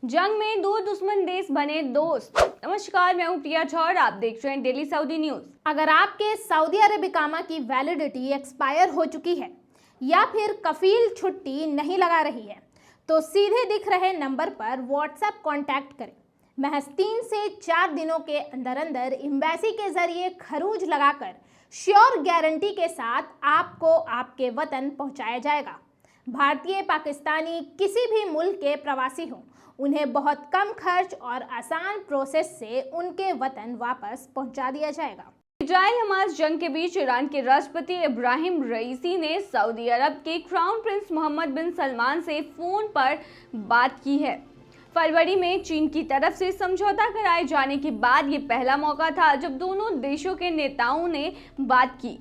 जंग में दो दुश्मन देश बने दोस्त। नमस्कार, मैं हूं प्रिया झा और आप देख रहे हैं डेली सऊदी न्यूज। अगर आपके सऊदी अरब इकामा की वैलिडिटी एक्सपायर हो चुकी है या फिर कफील छुट्टी नहीं लगा रही है तो सीधे दिख रहे नंबर पर व्हाट्सएप कांटेक्ट करें। महज 3 से 4 दिनों के अंदर अंदर एम्बेसी के जरिए खरूज लगाकर श्योर गारंटी के साथ आपको आपके वतन पहुंचाया जाएगा। भारतीय, पाकिस्तानी, किसी भी मुल्क के प्रवासी हों, उन्हें बहुत कम खर्च और आसान प्रोसेस से उनके वतन वापस पहुंचा दिया जाएगा। इजराइल हमास जंग के बीच ईरान के राष्ट्रपति इब्राहिम रईसी ने सऊदी अरब के क्राउन प्रिंस मोहम्मद बिन सलमान से फोन पर बात की है। फरवरी में चीन की तरफ से समझौता कराए जाने के बाद ये पहला मौका था जब दोनों देशों के नेताओं ने बात की।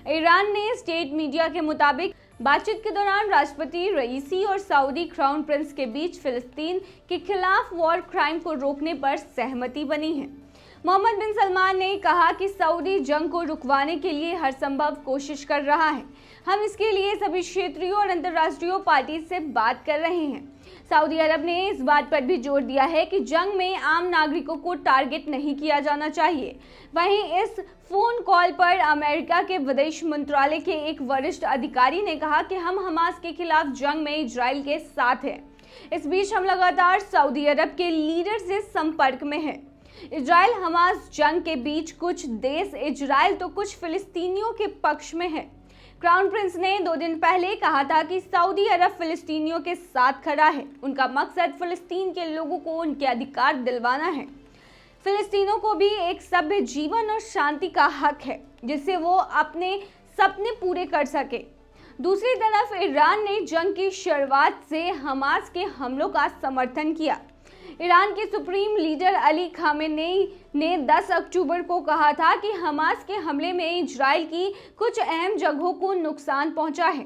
ईरान ने स्टेट मीडिया के मुताबिक बातचीत के दौरान राष्ट्रपति रईसी और सऊदी क्राउन प्रिंस के बीच फिलिस्तीन के खिलाफ वॉर क्राइम को रोकने पर सहमति बनी है। मोहम्मद बिन सलमान ने कहा कि सऊदी जंग को रुकवाने के लिए हर संभव कोशिश कर रहा है। हम इसके लिए सभी क्षेत्रीय और अंतर्राष्ट्रीय पार्टी से बात कर रहे हैं। सऊदी अरब ने इस बात पर भी जोर दिया है कि जंग में आम नागरिकों को टारगेट नहीं किया जाना चाहिए। वहीं इस फोन कॉल पर अमेरिका के विदेश मंत्रालय के एक वरिष्ठ अधिकारी ने कहा कि हम हमास के खिलाफ जंग में इजराइल के साथ हैं। इस बीच हम लगातार सऊदी अरब के लीडर से संपर्क में हैं। इजराइल हमास जंग के बीच कुछ देश इजराइल तो कुछ फिलिस्तीनियों के पक्ष में है। क्राउन प्रिंस ने 2 दिन पहले कहा था कि सऊदी अरब फिलिस्तीनियों के साथ खड़ा है। उनका मकसद फिलिस्तीन के लोगों को उनके अधिकार दिलवाना है। फिलिस्तीनों को भी एक सभ्य जीवन और शांति का हक है जिससे वो अपने सपने पूरे कर सके। दूसरी तरफ ईरान ने जंग की शुरुआत से हमास के हमलों का समर्थन किया। ईरान के सुप्रीम लीडर अली खामेनेई ने 10 अक्टूबर को कहा था कि हमास के हमले में इजराइल की कुछ अहम जगहों को नुकसान पहुंचा है।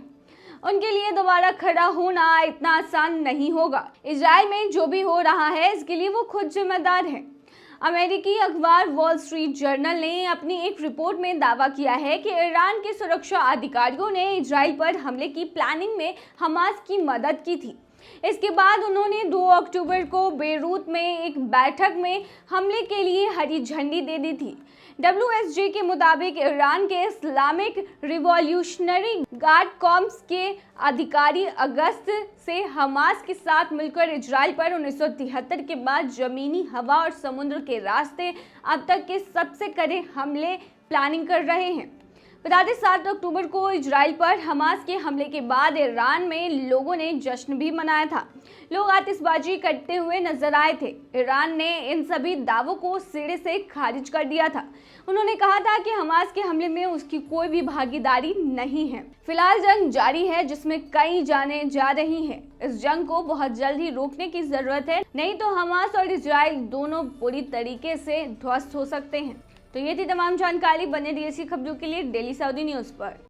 उनके लिए दोबारा खड़ा होना इतना आसान नहीं होगा। इजराइल में जो भी हो रहा है इसके लिए वो खुद जिम्मेदार है। अमेरिकी अखबार वॉल स्ट्रीट जर्नल ने अपनी एक रिपोर्ट में दावा किया है कि ईरान के सुरक्षा अधिकारियों ने इजराइल पर हमले की प्लानिंग में हमास की मदद की थी। इसके बाद उन्होंने 2 अक्टूबर को बेरूत में एक बैठक में हमले के लिए हरी झंडी दे दी थी। WSJ के मुताबिक ईरान के इस्लामिक रिवॉल्यूशनरी गार्ड कॉर्प्स के अधिकारी अगस्त से हमास के साथ मिलकर इजराइल पर 1973 के बाद जमीनी, हवा और समुद्र के रास्ते अब तक के सबसे कड़े हमले प्लानिंग कर रहे हैं। बता दें 7 अक्टूबर को इजराइल पर हमास के हमले के बाद ईरान में लोगों ने जश्न भी मनाया था। लोग आतिशबाजी करते हुए नजर आए थे। ईरान ने इन सभी दावों को सिरे से खारिज कर दिया था। उन्होंने कहा था कि हमास के हमले में उसकी कोई भी भागीदारी नहीं है। फिलहाल जंग जारी है जिसमें कई जानें जा रही हैं। इस जंग को बहुत जल्द ही रोकने की जरूरत है, नहीं तो हमास और इजराइल दोनों पूरी तरीके से ध्वस्त हो सकते हैं। तो ये थी तमाम जानकारी। बने रहिए ऐसी खबरों के लिए डेली सऊदी न्यूज पर।